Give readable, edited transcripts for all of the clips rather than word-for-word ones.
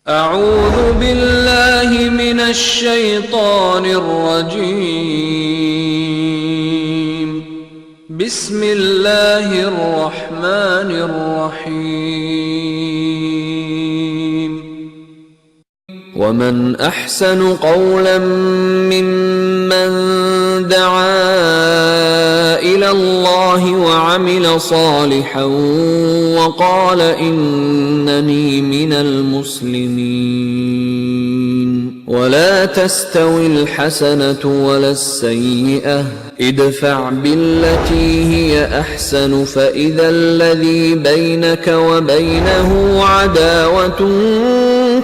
أعوذ بالله من الشيطان الرجيم. بسم الله الرحمن الرحيم. ومن أحسن قولا ممن دعا إلى الله وعمل صالحا وقال إنني من المسلمين. ولا تستوي الحسنة ولا السيئة ادفع بالتي هي أحسن فإذا الذي بينك وبينه عداوة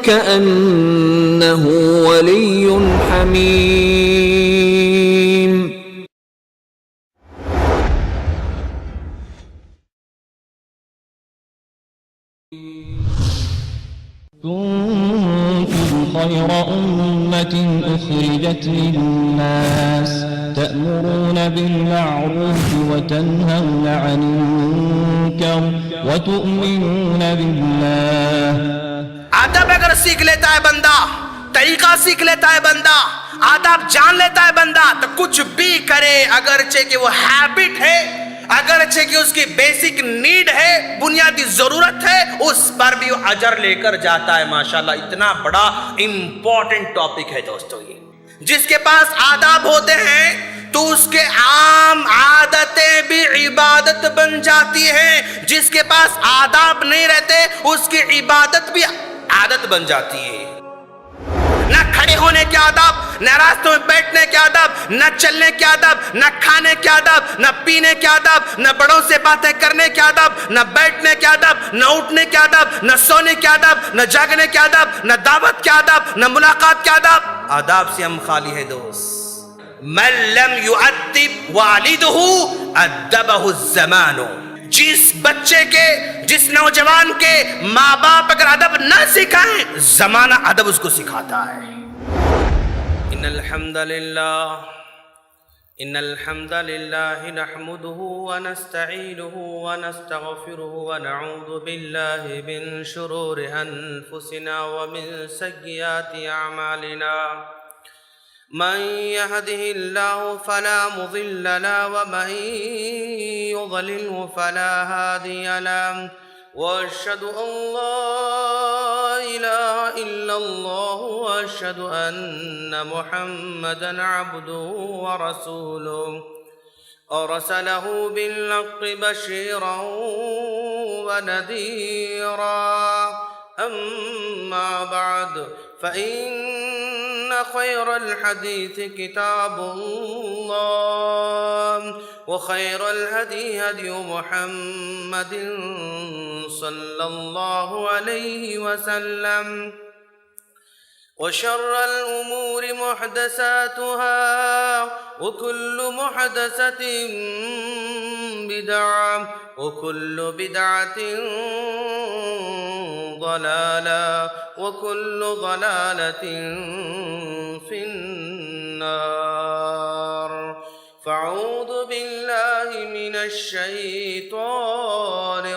كأنه ولي حميم. كنتم خير أمة أخرجت للناس تأمرون بالمعروف وتنهون عن المنكر وتؤمنون بالله. آداب اگر سیکھ لیتا ہے بندہ، طریقہ سیکھ لیتا ہے بندہ، آداب جان لیتا ہے بندہ، تو کچھ بھی کرے، اگرچہ کہ وہ ہیبٹ ہے، اگرچہ کہ اس کی بیسک نیڈ ہے، بنیادی ضرورت ہے، اس پر بھی وہ اجر لے کر جاتا ہے. ماشاءاللہ اتنا بڑا امپورٹنٹ ٹاپک ہے دوستو یہ. جس کے پاس آداب ہوتے ہیں تو اس کے عام عادتیں بھی عبادت بن جاتی ہیں. جس کے پاس آداب نہیں رہتے اس کی عبادت بھی عادت بن جاتی ہے. نہ کھڑے ہونے کے آداب، نہ راستوں میں بیٹھنے کے آداب، نہ چلنے کے آداب، نہ کھانے کے آداب، نہ پینے کے آداب، نہ بڑوں سے باتیں کرنے کے آداب، نہ بیٹھنے کے آداب، نہ اٹھنے کے آداب، نہ سونے کے آداب، نہ جاگنے کے آداب، نہ دعوت کے آداب، نہ ملاقات کے آداب. آداب سے ہم خالی ہے دوست. من لم يؤدب والده ادبه الزمان. جس بچے کے، جس نوجوان کے ماں باپ اگر ادب نہ سکھائیں، زمانہ ادب اس کو سکھاتا ہے. ان الحمد للہ نحمده ونستعینه ونستغفره ونعوذ باللہ من شرور انفسنا ومن سیئات اعمالنا. من يهده الله فلا مضل له ومن يضلله فلا هادي له. واشهد ان لا اله الا الله واشهد ان محمدا عبده ورسوله ارسله بالحق بشيرا ونذيرا. اما بعد فإن خير الحديث كتاب الله وخير الهدي هدي محمد صلى الله عليه وسلم وشر الأمور محدثاتها وكل محدثة بدعة وكل بدعة ضلالة وكل ضلالة في النار. فاعوذ بالله من الشيطان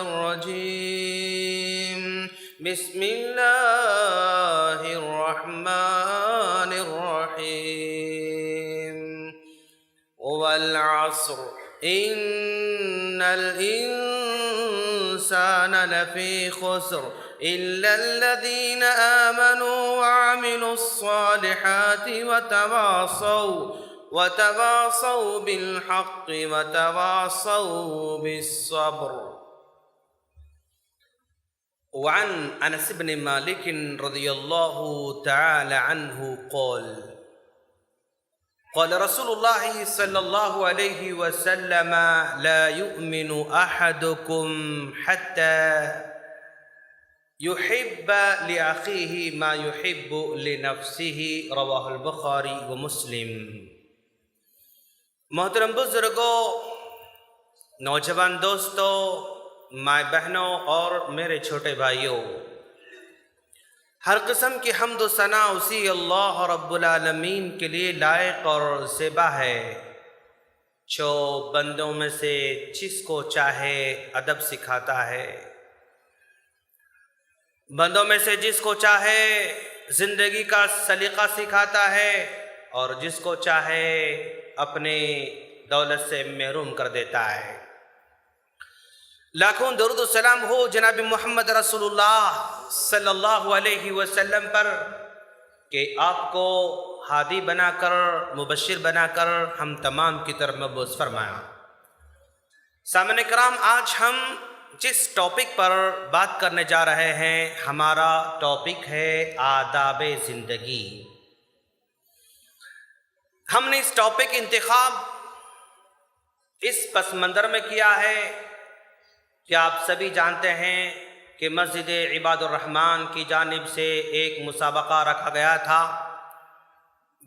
الرجيم. بسم الله الرحمن الرحيم. والعصر إن الإنسان لفي خسر إلا الذين آمنوا وعملوا الصالحات وتواصوا بالحق وتواصوا بالصبر. وعن انس بن مالك رضي الله تعالى عنه قال قال رسول الله صلى الله عليه وسلم لا يؤمن أحدكم حتى يحب لأخيه ما يحب لنفسه. رواه البخاری و مسلم. محترم بزرگوں، نوجوان دوستوں، ماں بہنوں اور میرے چھوٹے بھائیوں، ہر قسم کی حمد و ثنا اسی اللہ رب العالمین کے لیے لائق اور زیبا ہے جو بندوں میں سے جس کو چاہے ادب سکھاتا ہے. بندوں میں سے جس کو چاہے زندگی کا سلیقہ سکھاتا ہے اور جس کو چاہے اپنی دولت سے محروم کر دیتا ہے۔ لاکھوں درود و سلام ہو جناب محمد رسول اللہ صلی اللہ علیہ وسلم پر کہ آپ کو ہادی بنا کر، مبشر بنا کر ہم تمام کی طرف مبعوث فرمایا۔ سامعین کرام، آج ہم جس ٹاپک پر بات کرنے جا رہے ہیں، ہمارا ٹاپک ہے آداب زندگی۔ ہم نے اس ٹاپک انتخاب اس پس منظر میں کیا ہے کہ آپ سبھی جانتے ہیں کہ مسجد عباد الرحمن کی جانب سے ایک مسابقہ رکھا گیا تھا۔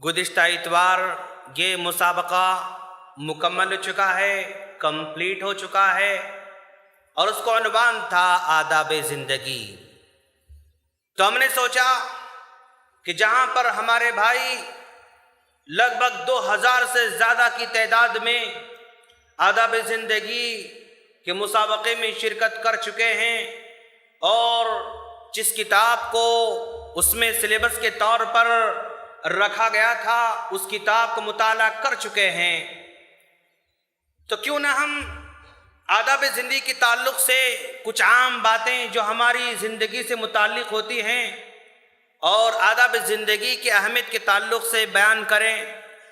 گزشتہ اتوار یہ مسابقہ مکمل ہو چکا ہے، کمپلیٹ ہو چکا ہے، اور اس کا عنوان تھا آداب زندگی۔ تو ہم نے سوچا کہ جہاں پر ہمارے بھائی لگ بھگ 2000 سے زیادہ کی تعداد میں آداب زندگی کے مسابقے میں شرکت کر چکے ہیں، اور جس کتاب کو اس میں سلیبس کے طور پر رکھا گیا تھا اس کتاب کو مطالعہ کر چکے ہیں، تو کیوں نہ ہم آداب زندگی کے تعلق سے کچھ عام باتیں جو ہماری زندگی سے متعلق ہوتی ہیں اور آداب زندگی کی اہمیت کے تعلق سے بیان کریں،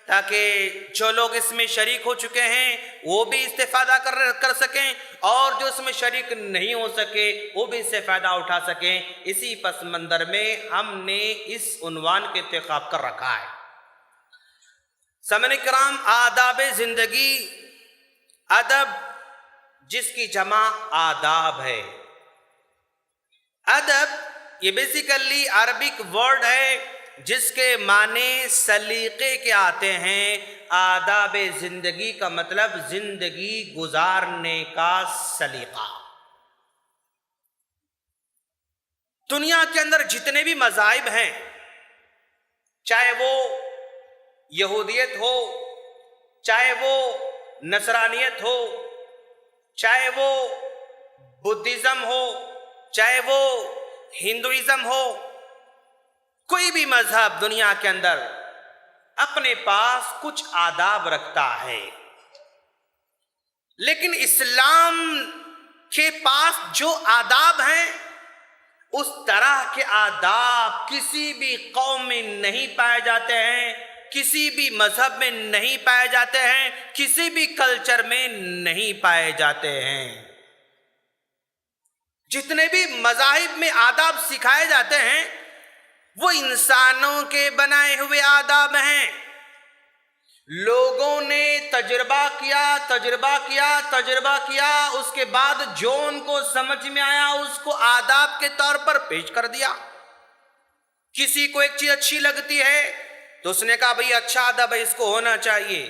تاکہ جو لوگ اس میں شریک ہو چکے ہیں وہ بھی استفادہ کر سکیں، اور جو اس میں شریک نہیں ہو سکے وہ بھی اس سے فائدہ اٹھا سکیں۔ اسی پس منظر میں ہم نے اس عنوان کے انتخاب کر رکھا ہے۔ سامعین کرام، آداب زندگی، ادب جس کی جمع آداب ہے۔ ادب یہ بیسیکلی عربک ورڈ ہے جس کے معنی سلیقے کے آتے ہیں۔ آداب زندگی کا مطلب زندگی گزارنے کا سلیقہ۔ دنیا کے اندر جتنے بھی مذاہب ہیں، چاہے وہ یہودیت ہو، چاہے وہ نصرانیت ہو، چاہے وہ بدھزم ہو، چاہے وہ ہندوازم ہو، کوئی بھی مذہب دنیا کے اندر اپنے پاس کچھ آداب رکھتا ہے، لیکن اسلام کے پاس جو آداب ہیں اس طرح کے آداب کسی بھی قوم میں نہیں پائے جاتے ہیں، کسی بھی مذہب میں نہیں پائے جاتے ہیں، کسی بھی کلچر میں نہیں پائے جاتے ہیں۔ جتنے بھی مذاہب میں آداب سکھائے جاتے ہیں وہ انسانوں کے بنائے ہوئے آداب ہیں۔ لوگوں نے تجربہ کیا، اس کے بعد جو ان کو سمجھ میں آیا اس کو آداب کے طور پر پیش کر دیا۔ کسی کو ایک چیز اچھی لگتی ہے تو اس نے کہا بھئی اچھا ادب ہے، اس کو ہونا چاہیے۔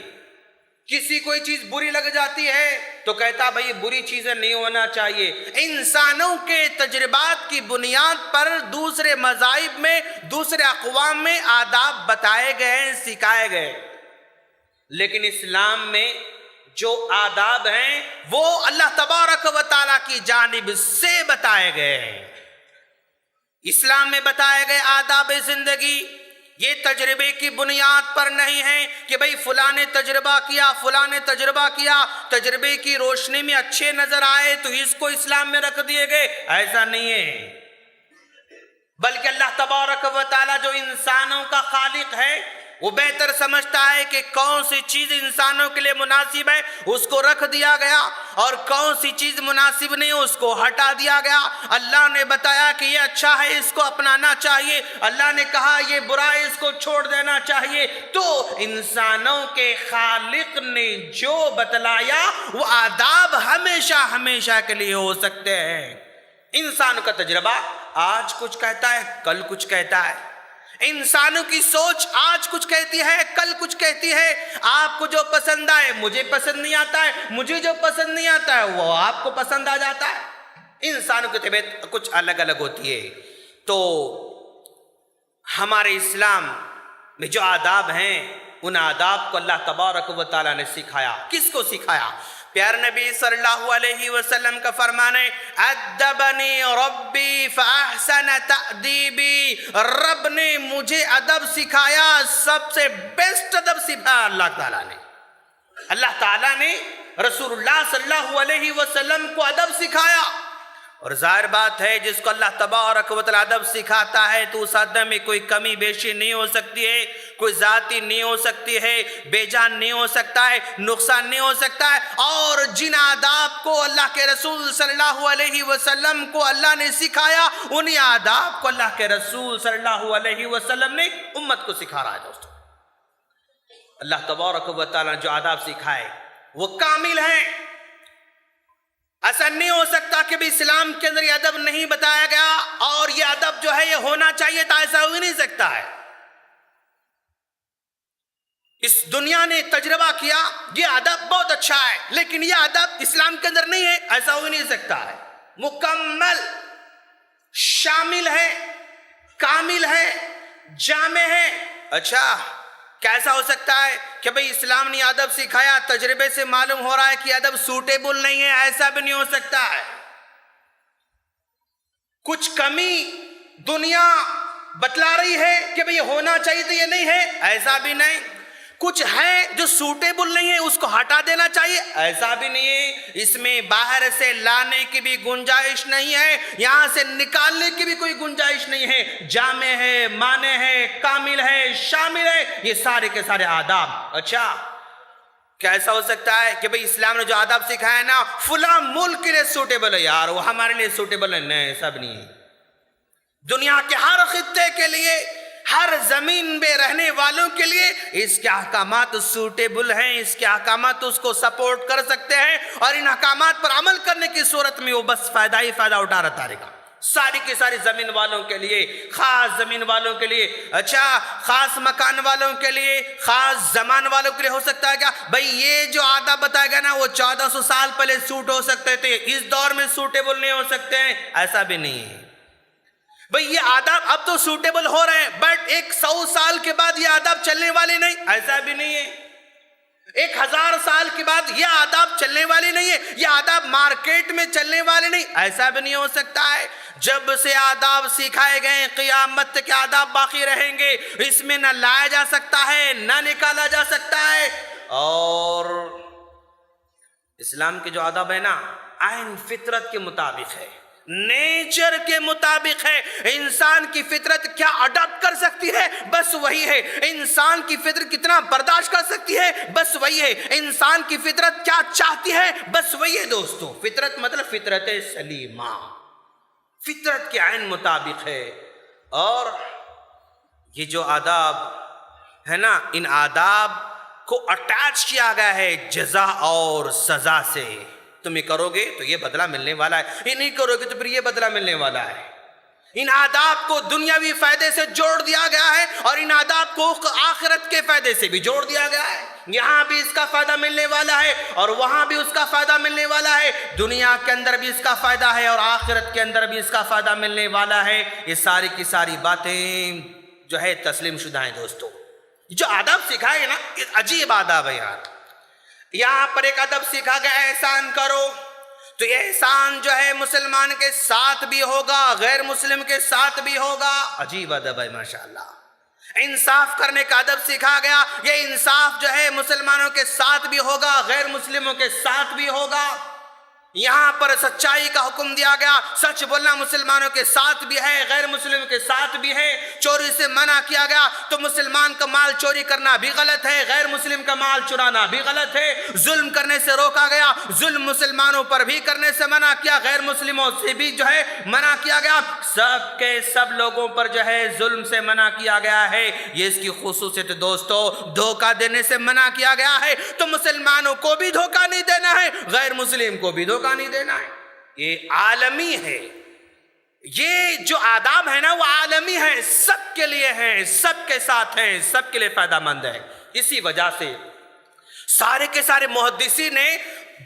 کسی کوئی چیز بری لگ جاتی ہے تو کہتا بھئی بری چیزیں نہیں ہونا چاہیے۔ انسانوں کے تجربات کی بنیاد پر دوسرے مذاہب میں، دوسرے اقوام میں آداب بتائے گئے ہیں، سکھائے گئے، لیکن اسلام میں جو آداب ہیں وہ اللہ تبارک و تعالیٰ کی جانب سے بتائے گئے ہیں۔ اسلام میں بتائے گئے آداب زندگی یہ تجربے کی بنیاد پر نہیں ہے کہ بھئی فلاں نے تجربہ کیا، تجربے کی روشنی میں اچھے نظر آئے تو اس کو اسلام میں رکھ دیے گئے، ایسا نہیں ہے۔ بلکہ اللہ تبارک و تعالیٰ جو انسانوں کا خالق ہے وہ بہتر سمجھتا ہے کہ کون سی چیز انسانوں کے لیے مناسب ہے اس کو رکھ دیا گیا، اور کون سی چیز مناسب نہیں اس کو ہٹا دیا گیا۔ اللہ نے بتایا کہ یہ اچھا ہے اس کو اپنانا چاہیے، اللہ نے کہا یہ برا ہے اس کو چھوڑ دینا چاہیے۔ تو انسانوں کے خالق نے جو بتلایا وہ آداب ہمیشہ کے لیے ہو سکتے ہیں۔ انسان کا تجربہ آج کچھ کہتا ہے، کل کچھ کہتا ہے۔ انسانوں کی سوچ آج کچھ کہتی ہے، کل کچھ کہتی ہے۔ آپ کو جو پسند آئے مجھے پسند نہیں آتا ہے، مجھے جو پسند نہیں آتا ہے وہ آپ کو پسند آ جاتا ہے۔ انسانوں کی طبیعت کچھ الگ الگ ہوتی ہے۔ تو ہمارے اسلام میں جو آداب ہیں ان آداب کو اللہ تبارک و تعالیٰ نے سکھایا۔ کس کو سکھایا؟ پیارے نبی صلی اللہ علیہ وسلم کا فرمان ہے ادبنی ربی فاحسن تأدیبی، رب نے مجھے ادب سکھایا، سب سے بیسٹ ادب سکھایا اللہ تعالیٰ نے۔ اللہ تعالیٰ نے رسول اللہ صلی اللہ علیہ وسلم کو ادب سکھایا، اور ظاہر بات ہے جس کو اللہ تبارک و تعالیٰ ادب سکھاتا ہے تو اس ادب میں کوئی کمی بیشی نہیں ہو سکتی ہے، کوئی ذاتی نہیں ہو سکتی ہے، بے جان نہیں ہو سکتا ہے، نقصان نہیں ہو سکتا ہے۔ اور جن آداب کو اللہ کے رسول صلی اللہ علیہ وسلم کو اللہ نے سکھایا، انہی آداب کو اللہ کے رسول صلی اللہ علیہ وسلم نے امت کو سکھا رہا ہے دوستو۔ اللہ تبارک و تعالیٰ نے جو آداب سکھائے وہ کامل ہیں۔ ایسا نہیں ہو سکتا کہ بھی اسلام کے اندر یہ ادب نہیں بتایا گیا اور یہ ادب جو ہے یہ ہونا چاہیے تھا، ایسا ہو ہی نہیں سکتا ہے۔ اس دنیا نے تجربہ کیا یہ ادب بہت اچھا ہے، لیکن یہ ادب اسلام کے اندر نہیں ہے، ایسا ہو ہی نہیں سکتا ہے۔ مکمل، شامل ہے، کامل ہے، جامع ہے۔ اچھا کیسا ہو سکتا ہے کہ بھئی اسلام نے ادب سکھایا، تجربے سے معلوم ہو رہا ہے کہ ادب سوٹیبل نہیں ہے؟ ایسا بھی نہیں ہو سکتا ہے۔ کچھ کمی دنیا بتلا رہی ہے کہ بھئی یہ ہونا چاہیے تو یہ نہیں ہے، ایسا بھی نہیں۔ کچھ ہے جو سوٹیبل نہیں ہے اس کو ہٹا دینا چاہیے، ایسا بھی نہیں ہے۔ اس میں باہر سے لانے کی بھی گنجائش نہیں ہے، یہاں سے نکالنے کی بھی کوئی گنجائش نہیں ہے۔ جامع ہے، مانع ہے، کامل ہے، شامل ہے، یہ سارے کے سارے آداب۔ اچھا کیسا ہو سکتا ہے کہ بھئی اسلام نے جو آداب سکھایا ہے نا فلاں ملک کے لیے سوٹیبل ہے یار، وہ ہمارے لیے سوٹیبل ہے؟ نہیں، ایسا بھی نہیں ہے۔ دنیا کے ہر خطے کے لیے، ہر زمین میں رہنے والوں کے لیے اس کے احکامات سوٹیبل ہیں، اس کے احکامات اس کو سپورٹ کر سکتے ہیں، اور ان احکامات پر عمل کرنے کی صورت میں وہ بس فائدہ ہی فائدہ اٹھاتا رہے گا۔ ساری کی ساری زمین والوں کے لیے، خاص زمین والوں کے لیے، اچھا خاص مکان والوں کے لیے، خاص زمان والوں کے لیے ہو سکتا ہے کیا بھئی یہ جو آداب بتایا گیا نا وہ 1400 سال پہلے سوٹ ہو سکتے تھے، اس دور میں سوٹیبل نہیں ہو سکتے ہیں؟ ایسا بھی نہیں ہے۔ بھئی یہ آداب اب تو سوٹیبل ہو رہے ہیں بٹ 100 سال کے بعد یہ آداب چلنے والے نہیں، ایسا بھی نہیں ہے۔ 1000 سال کے بعد یہ آداب چلنے والے نہیں ہے، یہ آداب مارکیٹ میں چلنے والے نہیں، ایسا بھی نہیں ہو سکتا ہے۔ جب سے آداب سکھائے گئے قیامت کے آداب باقی رہیں گے، اس میں نہ لایا جا سکتا ہے نہ نکالا جا سکتا ہے۔ اور اسلام کے جو آداب ہے نا عین فطرت کے مطابق ہے، نیچر کے مطابق ہے۔ انسان کی فطرت کیا اڈاپٹ کر سکتی ہے بس وہی ہے، انسان کی فطرت کتنا برداشت کر سکتی ہے بس وہی ہے، انسان کی فطرت کیا چاہتی ہے بس وہی ہے دوستو۔ فطرت مطلب فطرت سلیمہ، فطرت کے عین مطابق ہے۔ اور یہ جو آداب ہے نا ان آداب کو اٹیچ کیا گیا ہے جزا اور سزا سے۔ تم یہ کرو گے تو یہ بدلہ ملنے والا ہے، یہ نہیں کرو گے تو پھر یہ بدلہ ملنے والا ہے۔ ان آداب کو دنیاوی فائدے سے جوڑ دیا گیا ہے اور ان آداب کو آخرت کے فائدے سے بھی جوڑ دیا گیا ہے۔ یہاں بھی اس کا فائدہ ملنے والا ہے اور وہاں بھی اس کا فائدہ ملنے والا ہے، دنیا کے اندر بھی اس کا فائدہ ہے اور آخرت کے اندر بھی اس کا فائدہ ملنے والا ہے۔ یہ ساری کی ساری باتیں جو ہے تسلیم شدہ ہیں دوستو۔ جو آداب سکھائے نا عجیب آداب ہے یار۔ یہاں پر ایک ادب سیکھا گیا احسان کرو، تو یہ احسان جو ہے مسلمان کے ساتھ بھی ہوگا غیر مسلم کے ساتھ بھی ہوگا۔ عجیب ادب ہے ماشاءاللہ۔ انصاف کرنے کا ادب سیکھا گیا، یہ انصاف جو ہے مسلمانوں کے ساتھ بھی ہوگا غیر مسلموں کے ساتھ بھی ہوگا۔ یہاں پر سچائی کا حکم دیا گیا، سچ بولنا مسلمانوں کے ساتھ بھی ہے غیر مسلموں کے ساتھ بھی ہے۔ چوری سے منع کیا گیا، تو مسلمان کا مال چوری کرنا بھی غلط ہے، غیر مسلم کا مال چرانا بھی غلط ہے۔ ظلم کرنے سے روکا گیا، ظلم مسلمانوں پر بھی کرنے سے منع کیا، غیر مسلموں سے بھی جو ہے منع کیا گیا۔ سب کے سب لوگوں پر جو ہے ظلم سے منع کیا گیا ہے۔ یہ اس کی خصوصیت دوستو، دھوکہ دینے سے منع کیا گیا ہے، تو مسلمانوں کو بھی دھوکہ نہیں دینا ہے، غیر مسلم کو بھی دھوکہ نہیں دینا ہے۔ یہ عالمی ہے، یہ جو آداب ہے نا وہ عالمی ہے، سب کے لیے ہیں، سب کے ساتھ ہیں، سب کے لیے فائدہ مند ہے۔ اسی وجہ سے سارے کے سارے محدثین نے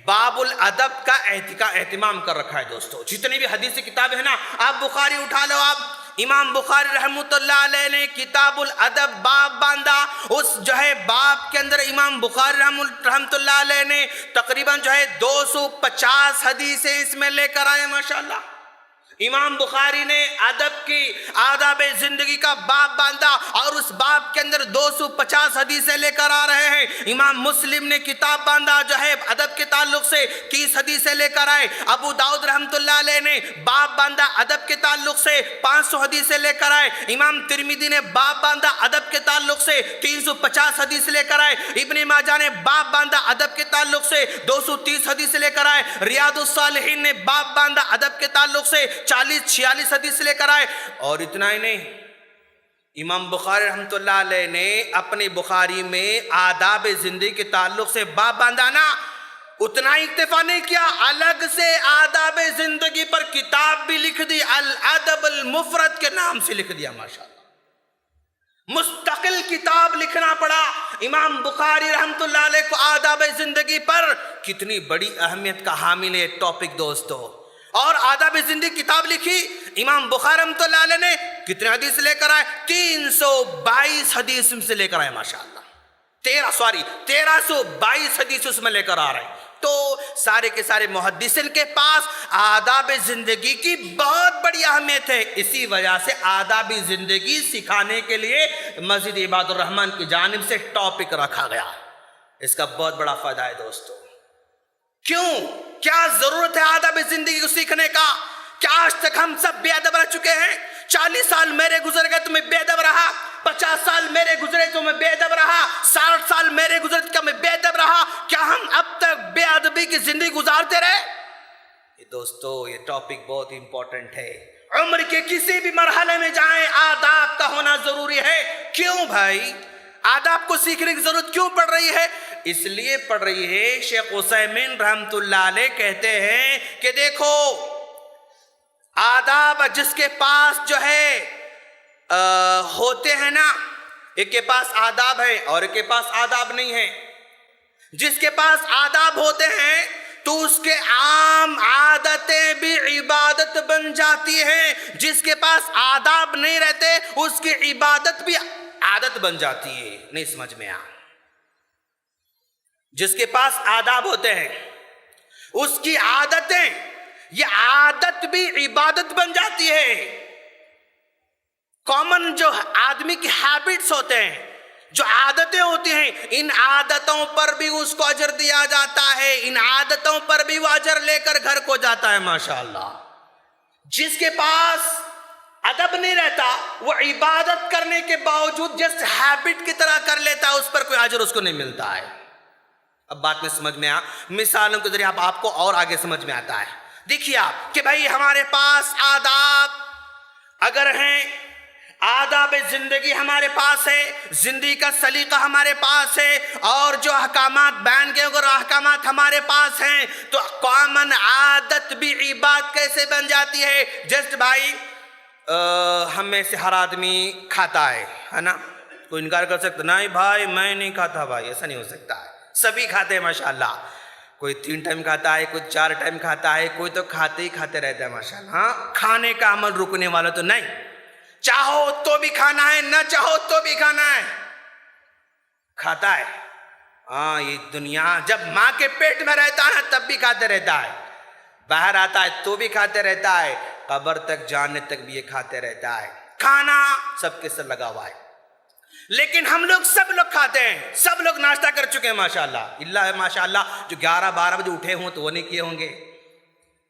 باب الادب کا اہتمام کر رکھا ہے دوستو۔ جتنی بھی حدیث کتاب ہے نا، آپ بخاری اٹھا لو، آپ امام بخاری رحمۃ اللہ علیہ نے کتاب الادب باب باندھا، اس جو ہے باب کے اندر امام بخاری رحمۃ اللہ علیہ نے تقریباً جو ہے 250 حدیثیں اس میں لے کر آئے ماشاءاللہ۔ امام بخاری نے ادب کی آداب زندگی کا باب باندھا اور اس باب کے اندر 250 حدیثیں لے کر آ رہے ہیں۔ امام مسلم نے کتاب باندھا جو ہے ادب کے تعلق سے 30 حدیثیں لے کر آئے۔ ابو داؤد رحمۃ اللہ علیہ نے باب باندھا ادب کے تعلق سے 500 حدیثیں لے کر آئے۔ امام ترمذی نے باب باندھا ادب کے تعلق سے 350 حدیث لے کر آئے۔ ابن ماجہ نے باب باندھا ادب کے تعلق سے 230 حدیث لے کر آئے۔ ریاض الصالحین نے باب باندھا ادب کے تعلق سے 40-46 حدیث لے کر آئے۔ اور اتنا ہی نہیں، امام بخاری رحمۃ اللہ علیہ نے اپنی بخاری میں آداب زندگی کے تعلق سے باب باندھا نا، اتنا ہی اکتفا نہیں کیا، الگ سے آداب زندگی پر کتاب بھی لکھ دی، الادب المفرد کے نام سے لکھ دیا ماشاءاللہ۔ مستقل کتاب لکھنا پڑا امام بخاری رحمۃ اللہ علیہ کو آداب زندگی پر۔ کتنی بڑی اہمیت کا حامل ہے ٹاپک دوستو۔ اور آداب زندگی کتاب لکھی امام بخاری رحمۃ اللہ علیہ نے، کتنے حدیث لے کر آئے؟ 322 حدیث سے لے کر آئے ماشاءاللہ۔ 1322 حدیث اس میں لے کر آ رہے ہیں۔ تو سارے کے سارے محدثین کے پاس آداب زندگی کی بہت بڑی اہمیت ہے، اسی وجہ سے آداب زندگی سکھانے کے لیے مسجد عباد الرحمن کی جانب سے ٹاپک رکھا گیا۔ اس کا بہت بڑا فائدہ ہے دوستو۔ کیوں؟ کیا ضرورت ہے آداب زندگی کو سیکھنے کا؟ کیا آج تک ہم سب بے ادب رہ چکے ہیں؟ 40 سال میرے گزر گئے تو میں بے ادب رہا، 50 سال میرے گزرے تو میں بے ادب رہا، 60 سال میرے گزرے تو میں بے ادب رہا۔ کیا ہم اب تک بے ادبی کی زندگی گزارتے رہے؟ یہ دوستو یہ ٹاپک بہت امپورٹنٹ ہے۔ عمر کے کسی بھی مرحلے میں جائیں آداب کا ہونا ضروری ہے۔ کیوں بھائی؟ آداب کو سیکھنے کی ضرورت کیوں پڑ رہی ہے؟ اس لیے پڑ رہی ہے، شیخ عثیمین رحمت اللہ علیہ کہتے ہیں کہ دیکھو آداب جس کے پاس جو ہے ہوتے ہیں نا، ایک کے پاس آداب ہے اور ایک کے پاس آداب نہیں ہے۔ جس کے پاس آداب ہوتے ہیں تو اس کے عام عادتیں بھی عبادت بن جاتی ہیں، جس کے پاس آداب نہیں رہتے اس کی عبادت بھی عادت بن جاتی ہے۔ نہیں سمجھ میں جس کے پاس آداب ہوتے ہیں اس کی عادتیں، یہ عادت بھی عبادت بن جاتی ہے۔ کامن جو آدمی کی ہیبٹس ہوتے ہیں، جو عادتیں ہوتی ہیں، ان عادتوں پر بھی اس کو اجر دیا جاتا ہے، ان عادتوں پر بھی وہ اجر لے کر گھر کو جاتا ہے ماشاءاللہ۔ جس کے پاس ادب نہیں رہتا وہ عبادت کرنے کے باوجود جس ہیبٹ کی طرح کر لیتا ہے، اس پر کوئی اجر اس کو نہیں ملتا ہے۔ اب بات میں سمجھ میں مثالوں کے ذریعے آپ کو اور آگے سمجھ میں آتا ہے۔ دیکھیے آپ کہ بھائی ہمارے پاس آداب اگر ہیں، آداب زندگی ہمارے پاس ہے، زندگی کا سلیقہ ہمارے پاس ہے، اور جو احکامات بیان کے اگر احکامات ہمارے پاس ہیں تو کامن عادت بھی عبادت کیسے بن جاتی ہے؟ جسٹ بھائی ہم میں سے ہر آدمی کھاتا ہے نا، کوئی انکار کر سکتا نہیں بھائی میں نہیں کھاتا، بھائی ایسا نہیں ہو سکتا ہے، سبھی کھاتے ہیں ماشاءاللہ۔ کوئی 3 ٹائم کھاتا ہے، کوئی 4 ٹائم کھاتا ہے، کوئی تو کھاتے ہی کھاتے رہتا ہے ماشاءاللہ۔ ہاں کھانے کا عمل رکنے والا تو نہیں، چاہو تو بھی کھانا ہے، نہ چاہو تو بھی کھانا ہے، کھاتا ہے۔ ہاں یہ دنیا جب ماں کے پیٹ میں رہتا ہے تب بھی کھاتے رہتا ہے، باہر آتا ہے تو بھی کھاتے رہتا ہے، قبر تک جانے تک بھی یہ کھاتے رہتا ہے۔ کھانا سب کے ساتھ لگا ہوا ہے، لیکن ہم لوگ سب لوگ کھاتے ہیں، سب لوگ ناشتہ کر چکے ہیں ماشاءاللہ، اللہ ہے ماشاءاللہ جو 11-12 بجے اٹھے ہوں تو وہ نہیں کیے ہوں گے۔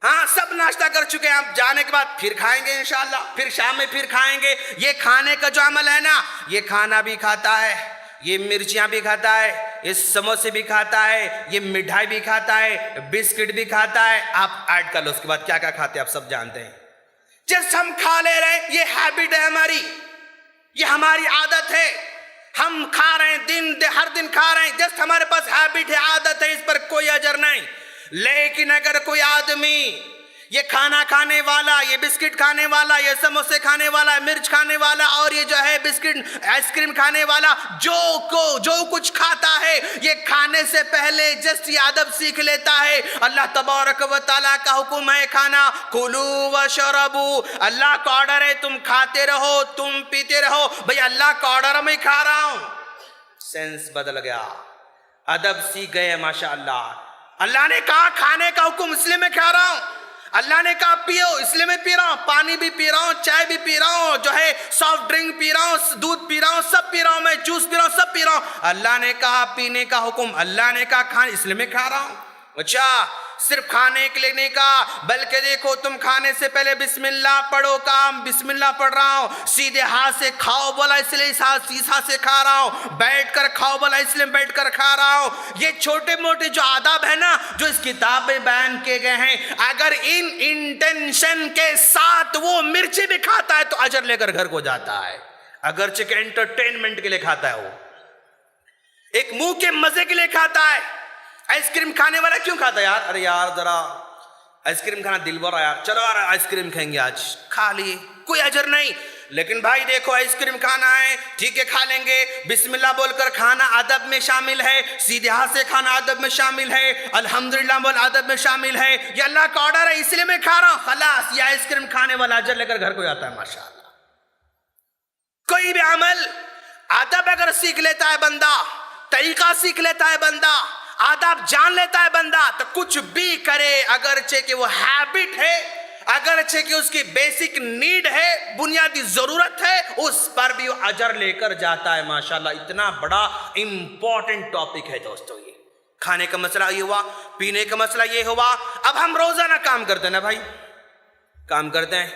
ہاں سب ناشتہ کر چکے ہیں، اب جانے کے بعد پھر کھائیں گے انشاءاللہ، پھر شام میں پھر کھائیں گے۔ یہ کھانے کا جو عمل ہے نا، یہ کھانا بھی کھاتا ہے، یہ مرچیاں بھی کھاتا ہے، یہ سموسے بھی کھاتا ہے، یہ مٹھائی بھی کھاتا ہے، بسکٹ بھی کھاتا ہے۔ آپ ایڈ کر لو اس کے بعد کیا کیا کھاتے ہیں آپ سب جانتے ہیں۔ جس ہم کھا لے رہے ہیں یہ ہیبٹ ہے ہماری، یہ ہماری عادت ہے، ہم کھا رہے ہیں ہر دن کھا رہے ہیں، جس ہمارے پاس ہیبٹ ہے، عادت ہے، اس پر کوئی اجر نہیں۔ لیکن اگر کوئی آدمی یہ کھانا کھانے والا، یہ بسکٹ کھانے والا، یہ سموسے کھانے والا، مرچ کھانے والا، اور یہ جو ہے بسکٹ آئس کریم کھانے والا، جو کچھ کھاتا ہے یہ کھانے سے پہلے جسٹ یہ ادب سیکھ لیتا ہے۔ اللہ تبارک و تعالیٰ کا حکم ہے کھانا، کلوا واشربوا، اللہ کا آرڈر ہے تم کھاتے رہو، تم پیتے رہو۔ بھئی اللہ کا آرڈر میں کھا رہا ہوں، سینس بدل گیا، ادب سیکھ گئے ماشاءاللہ۔ اللہ نے کہا کھانے کا حکم، اس لیے میں کھا رہا ہوں۔ اللہ نے کہا پیو، اس لیے میں پی رہا ہوں، پانی بھی پی رہا ہوں، چائے بھی پی رہا ہوں، جو ہے سافٹ ڈرنک پی رہا ہوں، دودھ پی رہا ہوں، سب پی رہا ہوں، میں جوس پی رہا ہوں، سب پی رہا ہوں۔ اللہ نے کہا پینے کا حکم، اللہ نے کہا کھانے، اس لیے میں کھا رہا ہوں۔ اچھا صرف کھانے کے لیے نہیں کہا، بلکہ دیکھو تم کھانے سے پہلے بسم اللہ پڑھو، کام بسم اللہ پڑھ رہا ہوں، سیدھے ہاتھ سے کھاؤ بولا اس لیے اس ہاتھ سے کھا رہا ہوں، بیٹھ کر کھاؤ بولا اس لیے بیٹھ کر کھا رہا ہوں۔ یہ چھوٹے موٹے جو آداب ہیں نا جو اس کتاب میں بیان کیے گئے ہیں، اگر ان انٹینشن کے ساتھ وہ مرچی بھی کھاتا ہے تو اجر لے کر گھر کو جاتا ہے، اگرچہ کہ انٹرٹینمنٹ کے لیے کھاتا ہے، وہ ایک منہ کے مزے کے لیے کھاتا ہے۔ آئس کریم کھانے والا کیوں کھاتا ہے یار؟ ارے یار ذرا آئس کریم کھانا دل بھر آیا، چلو یار آئس کریم کھائیں گے، آج کھا لیے، کوئی اجر نہیں۔ لیکن بھائی دیکھو آئس کریم کھانا ہے، ٹھیک ہے کھا لیں گے، بسم اللہ بول کر کھانا ادب میں شامل ہے، سیدھے ہاتھ سے کھانا ادب میں شامل ہے، الحمدللہ بول ادب میں شامل ہے، یہ اللہ کا آرڈر ہے اس لیے میں کھا رہا ہوں، خلاص یہ آئس کریم کھانے والا اجر لے کر گھر کو جاتا ہے ماشاءاللہ۔ کوئی بھی عمل ادب اگر سیکھ لیتا ہے بندہ، طریقہ سیکھ لیتا ہے بندہ، آداب جان لیتا ہے بندہ، تو کچھ بھی کرے، اگرچہ کہ وہ ہیبٹ ہے، اگرچہ کہ اس کی بیسک نیڈ ہے، بنیادی ضرورت ہے، اس پر بھی وہ اجر لے کر جاتا ہے ماشاءاللہ۔ اتنا بڑا امپورٹنٹ ٹاپک ہے دوستو، یہ کھانے کا مسئلہ یہ ہوا، پینے کا مسئلہ یہ ہوا۔ اب ہم روزانہ کام کرتے ہیں نا بھائی، کام کرتے ہیں،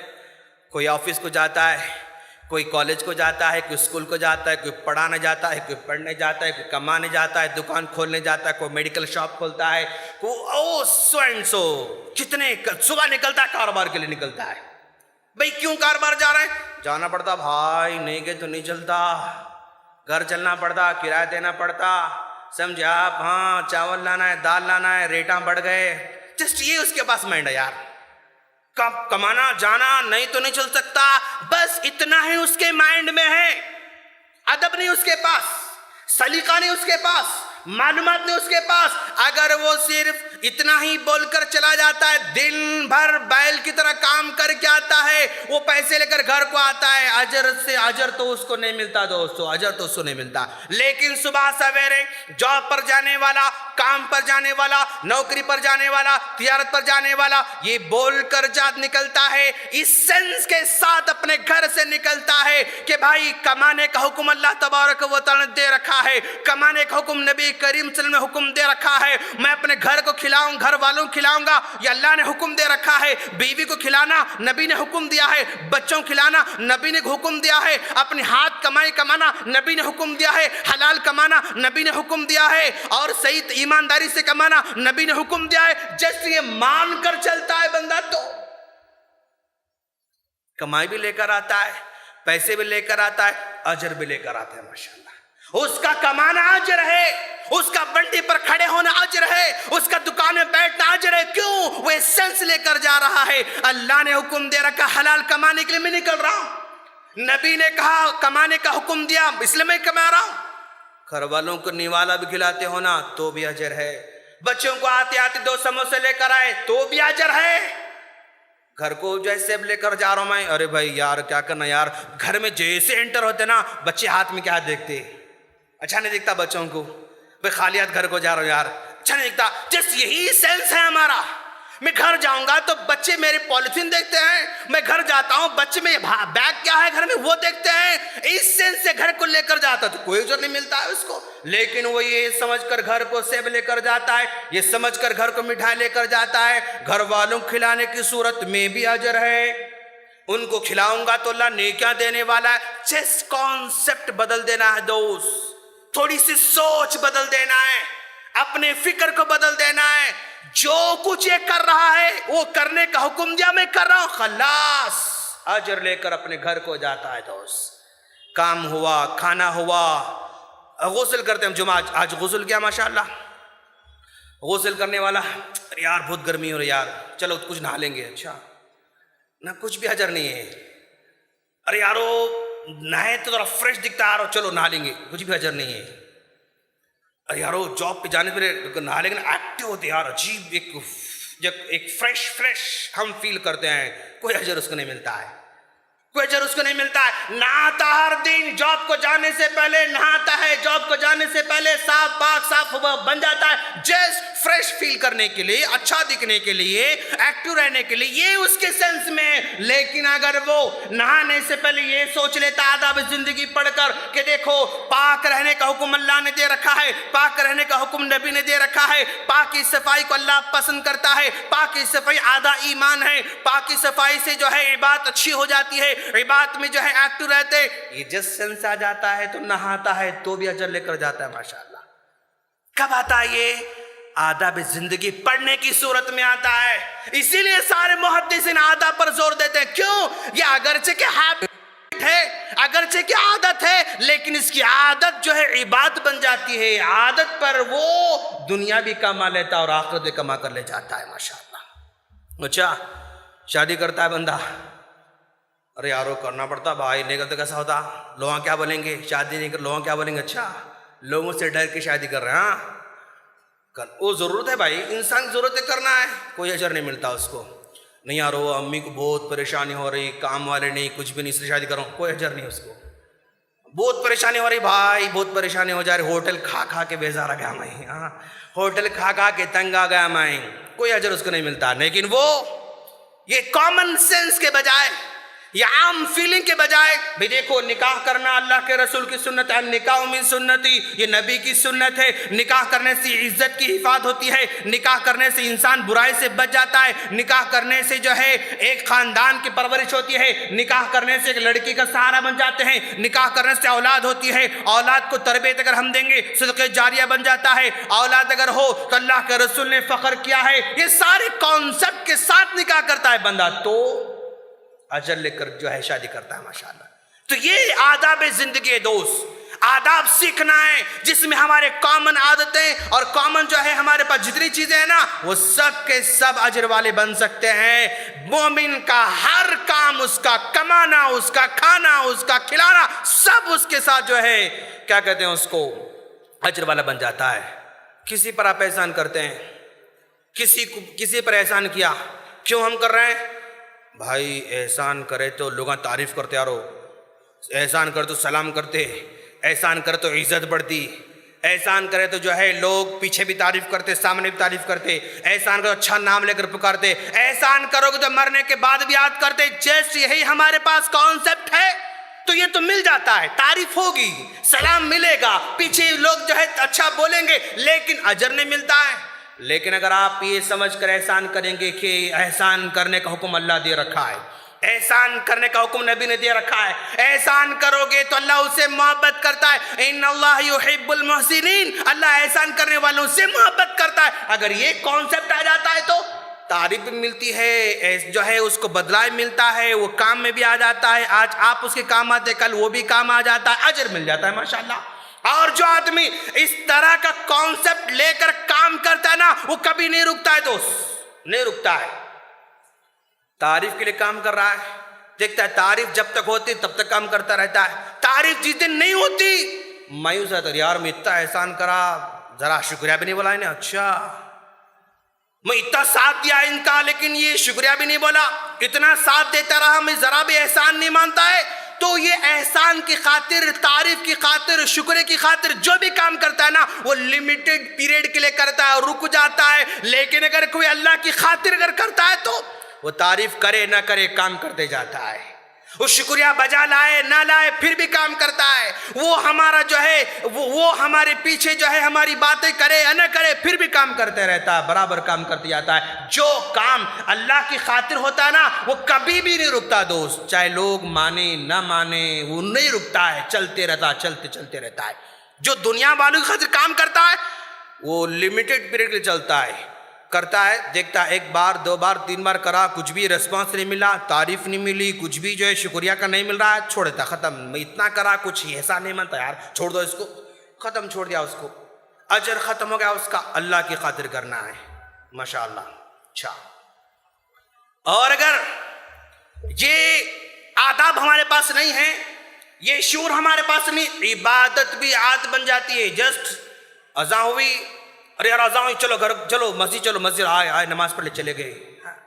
کوئی آفس کو جاتا ہے، کوئی کالج کو جاتا ہے، کوئی اسکول کو جاتا ہے، کوئی پڑھانے جاتا ہے، کوئی پڑھنے جاتا ہے، کوئی کمانے جاتا ہے، دکان کھولنے جاتا ہے، کوئی میڈیکل شاپ کھولتا ہے، سو اینڈ سو کتنے صبح نکلتا ہے، کاروبار کے لیے نکلتا ہے۔ بھئی کیوں کاروبار جا رہے ہیں؟ جانا پڑتا بھائی، نہیں گئے تو نہیں چلتا، گھر چلنا پڑتا، کرایہ دینا پڑتا، سمجھے آپ؟ ہاں چاول لانا ہے، دال لانا ہے، ریٹاں بڑھ گئے، جسٹ یہ اس کے پاس مائنڈ ہے یار، کمانا جانا نہیں تو نہیں چل سکتا، بس اتنا ہی اس کے مائنڈ میں ہے۔ ادب نہیں اس کے پاس، سلیقہ نہیں اس کے پاس، معلومات نہیں اس کے پاس۔ اگر وہ صرف اتنا ہی بول کر چلا جاتا ہے، دن بھر بیل کی طرح کام کر کے آتا ہے، وہ پیسے لے کر گھر کو آتا ہے، اجر تو اس کو نہیں ملتا دوستو، اجر تو اس کو نہیں ملتا۔ لیکن صبح سویرے جاب پر جانے والا، کام پر جانے والا، نوکری پر جانے والا، تجارت پر جانے والا، یہ بول کر نکلتا ہے، اس سینس کے ساتھ اپنے گھر سے نکلتا ہے کہ بھائی کمانے کا حکم اللہ تبارک و تعالی نے دے رکھا ہے، کمانے کا حکم نبی کریم صلی اللہ علیہ وسلم نے حکم دے رکھا ہے، میں اپنے گھر کو کھلاؤں، گھر والوں کو کھلاؤں گا، یہ اللہ نے حکم دے رکھا ہے، بیوی کو کھلانا نبی نے حکم دیا ہے، بچوں کو کھلانا نبی نے حکم دیا ہے، اپنے ہاتھ کمائی کمانا نبی نے حکم دیا ہے، حلال کمانا نبی نے حکم دیا ہے، اور صحیح ایمانداری سے کمانا نبی نے حکم دیا ہے۔ جس یہ مان کر چلتا ہے بندہ تو کمائی بھی لے کر آتا ہے، پیسے بھی لے کر آتا ہے، اجر بھی لے کر آتا ہے ماشاءاللہ۔ اس کا کمانا اجر ہے، اس کا بنٹی پر کھڑے ہونا اجر ہے، اس کا دکان میں بیٹھنا اجر ہے۔ کیوں؟ وہ سینس لے کر جا رہا ہے، اللہ نے حکم دے رکھا حلال کمانے کے لیے میں نکل رہا ہوں، نبی نے کہا کمانے کا حکم دیا اس لیے میں کما رہا ہوں۔ گھر والوں کو نیوالا بھی کھلاتے ہونا تو بھی اجر ہے، بچوں کو آتے آتے 2 سموسے لے کر آئے تو بھی اجر ہے۔ گھر کو جیسے لے کر جا رہا ہوں میں، ارے بھائی یار کیا کرنا یار، گھر میں جیسے انٹر ہوتے نا بچے ہاتھ میں کیا دیکھتے، اچھا نہیں دکھتا بچوں کو، بھائی خالی ہاتھ گھر کو جا رہا ہوں یار اچھا نہیں دکھتا۔ جس یہی سینس ہے ہمارا، میں گھر جاؤں گا تو بچے میرے پولیتھین دیکھتے ہیں، میں گھر جاتا ہوں بچے میں بیگ کیا ہے گھر میں وہ دیکھتے ہیں، اس سینس سے گھر کو لے کر جاتا تو کوئی اجر نہیں ملتا ہے اس کو۔ لیکن وہ یہ سمجھ کر گھر کو سیب لے کر جاتا ہے، یہ سمجھ کر گھر کو مٹھائی لے کر جاتا ہے، گھر والوں کو کھلانے کی صورت میں بھی اجر ہے، ان کو کھلاؤں گا تو اللہ نیکیاں دینے والا ہے۔ جس کانسیپٹ بدل دینا ہے دوست، تھوڑی سی سوچ بدل دینا ہے، اپنے فکر کو بدل دینا ہے۔ جو کچھ یہ کر رہا ہے وہ کرنے کا حکم دیا میں کر رہا ہوں، خلاص اجر لے کر اپنے گھر کو جاتا ہے دوست۔ کام ہوا، کھانا ہوا، غسل کرتے ہیں جمعہ، آج غسل کیا ماشاءاللہ، غسل کرنے والا یار بہت گرمی ہو رہی یار، چلو کچھ نہا لیں گے. اچھا نہ کچھ بھی اجر نہیں ہے. ارے یارو نہائے تو ذرا فریش دکھتا ہے یارو، چلو نہا لیں گے، کچھ بھی اجر نہیں ہے. ارے یارو جاب پہ جانے پہ نہا لیں گے نا، ایکٹیو ہوتے یار، عجیب ایک فریش ہم فیل کرتے ہیں، کوئی اجر اس کو نہیں ملتا ہے، کوئی اجر اس کو نہیں ملتا ہے. نہاتا ہر دن، جاب کو جانے سے پہلے نہاتا ہے، جاب کو جانے سے پہلے صاف پاک صاف بن جاتا ہے، جسٹ فریش فیل کرنے کے لیے، اچھا دکھنے کے لیے، ایکٹیو رہنے کے لیے، یہ اس کے سینس میں ہے. لیکن اگر وہ نہانے سے پہلے یہ سوچ لیتا آداب زندگی پڑھ کر کہ دیکھو پاک رہنے کا حکم اللہ نے دے رکھا ہے، پاک رہنے کا حکم نبی نے دے رکھا ہے، پاک کی صفائی کو اللہ پسند کرتا ہے، پاک کی صفائی آدھا ایمان ہے، پاک کی صفائی سے جو ہے عبادت اچھی ہو جاتی ہے، عبادت میں جو ہے ایکٹیو رہتے، یہ جس سینس آ جاتا ہے تو نہاتا ہے تو بھی اجر لے کر جاتا ہے ماشاءاللہ. کب آتا ہے یہ؟ آداب زندگی پڑھنے کی صورت میں آتا ہے. اسی لیے سارے محدثین آداب پر زور دیتے ہیں. کیوں؟ یہ اگرچہ کہ ہیبٹ ہے، اگرچہ کہ عادت ہے، لیکن اس کی عادت جو ہے عبادت بن جاتی ہے. عادت پر وہ دنیا بھی کما لیتا اور آخرت بھی کما کر لے جاتا ہے ماشاءاللہ. اچھا شادی کرتا ہے بندہ، ارے یارو کرنا پڑتا بھائی، نہیں کرتے کیسا ہوتا، لوگاں کیا بولیں گے، شادی نہیں کر لوگاں کیا بولیں گے. اچھا لوگوں سے ڈر کے شادی کر رہے ہیں. ہاں وہ ضرورت ہے بھائی، انسان کی ضرورت ہے، کرنا ہے، کوئی اجر نہیں ملتا اس کو. نہیں یارو امی کو بہت پریشانی ہو رہی، کام والے نہیں، کچھ بھی نہیں، اس لیے شادی کروں، کوئی اجر نہیں اس کو. بہت پریشانی ہو رہی بھائی، بہت پریشانی ہو جا رہی، ہوٹل کھا کھا کے بیزار آ گیا میں، ہاں ہوٹل کھا کھا کے تنگ آ گیا میں، کوئی اجر اس کو نہیں ملتا. لیکن وہ یہ کامن سینس کے بجائے، یہ عام فیلنگ کے بجائے بھی دیکھو نکاح کرنا اللہ کے رسول کی سنت ہے، نکاح من سنتی، یہ نبی کی سنت ہے. نکاح کرنے سے عزت کی حفاظت ہوتی ہے، نکاح کرنے سے انسان برائی سے بچ جاتا ہے، نکاح کرنے سے جو ہے ایک خاندان کی پرورش ہوتی ہے، نکاح کرنے سے ایک لڑکی کا سہارا بن جاتے ہیں، نکاح کرنے سے اولاد ہوتی ہے، اولاد کو تربیت اگر ہم دیں گے صدقہ جاریہ بن جاتا ہے، اولاد اگر ہو تو اللہ کے رسول نے فخر کیا ہے. یہ سارے کانسیپٹ کے ساتھ نکاح کرتا ہے بندہ تو اجر لے کر جو ہے شادی کرتا ہے ماشاءاللہ. تو یہ آداب زندگی ہے دوست، آداب سیکھنا ہے جس میں ہمارے کامن عادتیں اور کامن جو ہے ہمارے پاس جتنی چیزیں ہیں نا وہ سب کے سب اجر والے بن سکتے ہیں. مومن کا ہر کام، اس کا کمانا، اس کا کھانا، اس کا کھلانا، سب اس کے ساتھ جو ہے کیا کہتے ہیں اس کو اجر والا بن جاتا ہے. کسی پر آپ احسان کرتے ہیں، کسی پر احسان کیا، کیوں ہم کر رہے ہیں بھائی؟ احسان کرے تو لوگ تعریف کرتے، یارو احسان کرے تو سلام کرتے، احسان کرے تو عزت بڑھتی، احسان کرے تو جو ہے لوگ پیچھے بھی تعریف کرتے، سامنے بھی تعریف کرتے، احسان کرو اچھا نام لے کر پکارتے، احسان کرو گے تو مرنے کے بعد بھی یاد کرتے. جیسے یہی ہمارے پاس کانسیپٹ ہے تو یہ تو مل جاتا ہے، تعریف ہوگی، سلام ملے گا، پیچھے لوگ جو ہے اچھا بولیں گے، لیکن اجر نہیں ملتا ہے. لیکن اگر آپ یہ سمجھ کر احسان کریں گے کہ احسان کرنے کا حکم اللہ دے رکھا ہے، احسان کرنے کا حکم نبی نے دے رکھا ہے، احسان کرو گے تو اللہ اس سے محبت کرتا ہے. ان اللہ یحب المحسنین، اللہ احسان کرنے والوں سے محبت کرتا ہے. اگر یہ کانسیپٹ آ جاتا ہے تو تعریف بھی ملتی ہے، جو ہے اس کو بدلہ ملتا ہے، وہ کام میں بھی آ جاتا ہے. آج آپ اس کے کام آتے، کل وہ بھی کام آ جاتا ہے، اجر مل جاتا ہے ماشاءاللہ. اور جو آدمی اس طرح کا کانسیپٹ لے کر کام کرتا ہے نا وہ کبھی نہیں رکتا ہے دوست، نہیں رکتا ہے. تعریف کے لیے کام کر رہا ہے، دیکھتا ہے تعریف جب تک ہوتی تب تک کام کرتا رہتا ہے. تعریف جس دن نہیں ہوتی مایوس رہتا، یار میں اتنا احسان کرا، ذرا شکریہ بھی نہیں بولا انہیں، اچھا میں اتنا ساتھ دیا ان کا لیکن یہ شکریہ بھی نہیں بولا، اتنا ساتھ دیتا رہا، میں ذرا بھی احسان نہیں مانتا ہے. تو یہ احسان کی خاطر، تعریف کی خاطر، شکر کی خاطر جو بھی کام کرتا ہے نا وہ لمیٹڈ پیریڈ کے لیے کرتا ہے اور رک جاتا ہے. لیکن اگر کوئی اللہ کی خاطر اگر کرتا ہے تو وہ تعریف کرے نہ کرے کام کرتے جاتا ہے. وہ شکریہ بجا لائے نہ لائے پھر بھی کام کرتا ہے. وہ ہمارا جو ہے وہ ہمارے پیچھے جو ہے ہماری باتیں کرے یا نہ کرے پھر بھی کام کرتے رہتا ہے، برابر کام کرتے جاتا ہے. جو کام اللہ کی خاطر ہوتا ہے نا وہ کبھی بھی نہیں رکتا دوست، چاہے لوگ مانے نہ مانے وہ نہیں رکتا ہے، چلتے رہتا، چلتے رہتا ہے. جو دنیا والوں کی خاطر کام کرتا ہے وہ لمیٹڈ پیریڈ کے لیے چلتا ہے، کرتا ہے، دیکھتا ہے ایک بار دو بار تین بار کرا، کچھ بھی ریسپانس نہیں ملا، تعریف نہیں ملی، کچھ بھی جو ہے شکریہ کا نہیں مل رہا ہے، چھوڑ دیتا، ختم. میں اتنا کرا کچھ ایسا نہیں مانتا، یار چھوڑ دو اس کو، ختم، چھوڑ دیا اس کو، اجر ختم ہو گیا اس کا. اللہ کی خاطر کرنا ہے، ماشاءاللہ. اچھا, اور اگر یہ آداب ہمارے پاس نہیں ہیں, یہ شعور ہمارے پاس نہیں, عبادت بھی عادت بن جاتی ہے. جسٹ اذان ہوئی, ارے یار اذان ہوئی, چلو گھر چلو مسجد, چلو مسجد, آئے نماز پڑھ لے چلے گئے.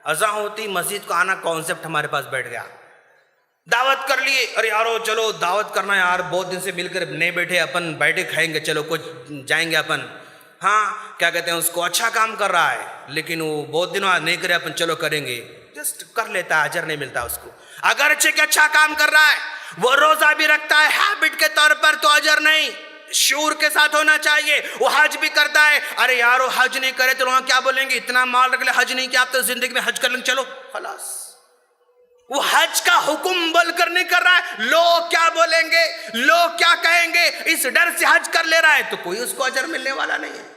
اذان ہوتی مسجد کو آنا کانسیپٹ ہمارے پاس بیٹھ گیا. دعوت کر لیے, ارے یارو چلو دعوت کرنا یار, بہت دن سے مل کر نہیں بیٹھے, اپن بیٹھے کھائیں گے, چلو کچھ جائیں گے اپن. ہاں کیا کہتے ہیں اس کو, اچھا کام کر رہا ہے لیکن وہ بہت دنوں نہیں کرے, اپن چلو کریں گے, جسٹ کر لیتا ہے, اجر نہیں ملتا اس کو. اگرچہ کہ اچھا کام کر رہا ہے, وہ روزہ بھی رکھتا ہے ہیبٹ کے طور پر, تو اجر نہیں, شعور کے ساتھ ہونا چاہیے. وہ حج بھی کرتا ہے, ارے یارو حج نہیں کرے تو وہاں کیا بولیں گے, اتنا مال رکھ لے, حج نہیں کیا, آپ تو زندگی میں حج کر لیں, چلو خلاص. وہ حج کا حکم بول کر نہیں کر رہا ہے, لوگ کیا بولیں گے, لوگ کیا کہیں گے, اس ڈر سے حج کر لے رہا ہے, تو کوئی اس کو اجر ملنے والا نہیں ہے.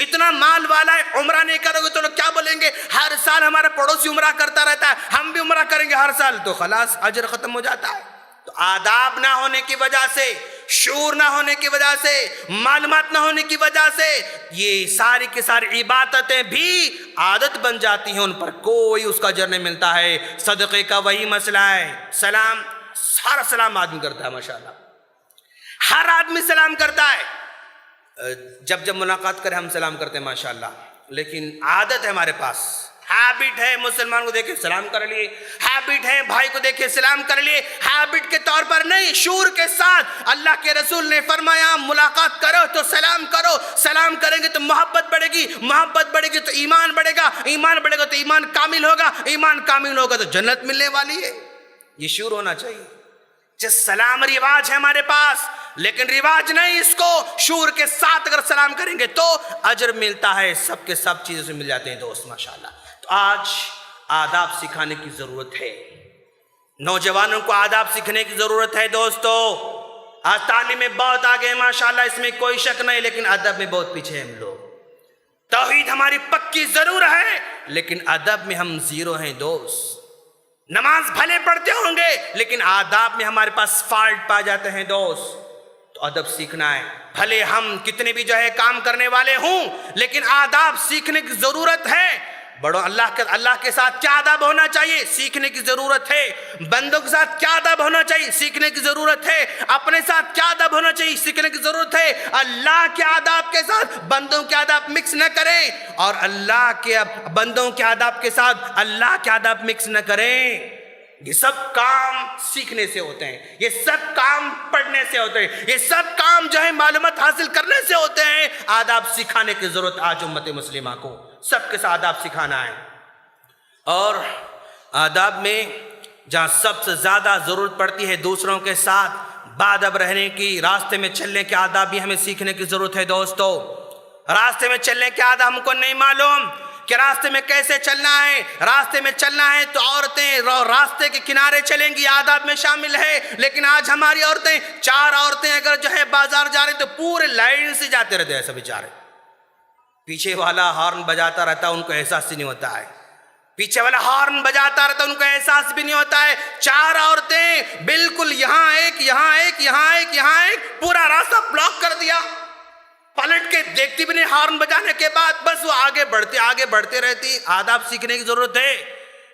اتنا مال والا ہے, عمرہ نہیں کرو گے تو لوگ کیا بولیں گے, ہر سال ہمارا پڑوسی عمرہ کرتا رہتا ہے, ہم بھی عمرہ کریں گے ہر سال, تو خلاص اجر ختم ہو جاتا ہے. تو آداب نہ ہونے کی وجہ سے, شعور نہ ہونے کی وجہ سے, معلومات نہ ہونے کی وجہ سے, یہ ساری کی ساری عبادتیں بھی عادت بن جاتی ہیں, ان پر کوئی اس کا اجر نہیں ملتا ہے. صدقے کا وہی مسئلہ ہے. سلام, سارا سلام آدمی کرتا ہے ماشاءاللہ, ہر آدمی سلام کرتا ہے, جب جب ملاقات کرے ہم سلام کرتے ہیں ماشاءاللہ, لیکن عادت ہے ہمارے پاس, ہیبٹ ہے, مسلمان کو دیکھے سلام کر لیے, ہیبٹ ہے بھائی کو دیکھے سلام کر لیے, ہیبٹ کے طور پر نہیں, شعور کے ساتھ. اللہ کے رسول نے فرمایا ملاقات کرو تو سلام کرو, سلام کریں گے تو محبت بڑھے گی, محبت بڑھے گی تو ایمان بڑھے گا, ایمان بڑھے گا تو ایمان کامل ہوگا, ایمان کامل ہوگا تو جنت ملنے والی ہے. یہ شعور ہونا چاہیے. جس سلام رواج ہے ہمارے پاس, لیکن رواج نہیں, اس کو شعور کے ساتھ اگر سلام کریں گے تو اجر ملتا ہے, سب کے سب چیزوں سے مل جاتے ہیں دوست ماشاءاللہ. تو آج آداب سکھانے کی ضرورت ہے, نوجوانوں کو آداب سیکھنے کی ضرورت ہے دوستو. آج تعلیم میں بہت آگے ہیں ماشاءاللہ, اس میں کوئی شک نہیں, لیکن ادب میں بہت پیچھے ہیں ہم لوگ. توحید ہماری پکی ضرور ہے, لیکن ادب میں ہم زیرو ہیں دوست. نماز بھلے پڑھتے ہوں گے, لیکن آداب میں ہمارے پاس فالٹ پا جاتے ہیں دوست. تو ادب سیکھنا ہے, بھلے ہم کتنے بھی جو ہے کام کرنے والے ہوں, لیکن آداب سیکھنے کی ضرورت ہے. بڑوں اللہ کے ساتھ کیا آداب ہونا چاہیے, سیکھنے کی ضرورت ہے. بندوں کے ساتھ کیا آداب ہونا چاہیے, سیکھنے کی ضرورت ہے. اپنے ساتھ کیا آداب ہونا چاہیے, سیکھنے کی ضرورت ہے. اللہ کے آداب کے ساتھ بندوں کے آداب مکس نہ کریں, اور اللہ کے بندوں کے آداب کے ساتھ اللہ کے آداب مکس نہ کریں. یہ سب کام سیکھنے سے ہوتے ہیں, یہ سب کام پڑھنے سے ہوتے ہیں, یہ سب کام جو ہے معلومات حاصل کرنے سے ہوتے ہیں. آداب سکھانے کی ضرورت آج امت مسلمہ کو, سب کے ساتھ آداب سکھانا ہے. اور آداب میں جہاں سب سے زیادہ ضرورت پڑتی ہے دوسروں کے ساتھ باادب رہنے کی, راستے میں چلنے کے آداب بھی ہمیں سیکھنے کی ضرورت ہے دوستو. راستے میں چلنے کے آداب ہم کو نہیں معلوم کہ راستے میں کیسے چلنا ہے. راستے میں چلنا ہے تو عورتیں راستے کے کنارے چلیں گی, آداب میں شامل ہے. لیکن آج ہماری عورتیں, 4 عورتیں اگر جو ہے بازار جا رہی تو پورے لائن سے جاتے رہتے ہیں, سب بیچارے. پیچھے والا ہارن بجاتا رہتا, ان کو احساس ہی نہیں ہوتا ہے. پیچھے والا ہارن بجاتا رہتا, ان کو احساس بھی نہیں ہوتا ہے. 4 عورتیں بالکل یہاں ایک, یہاں ایک, یہاں ایک, یہاں ایک, پورا راستہ بلاک کر دیا. پلٹ کے دیکھتی بھی نہیں ہارن بجانے کے بعد, بس وہ آگے بڑھتے رہتی. آداب سیکھنے کی ضرورت ہے,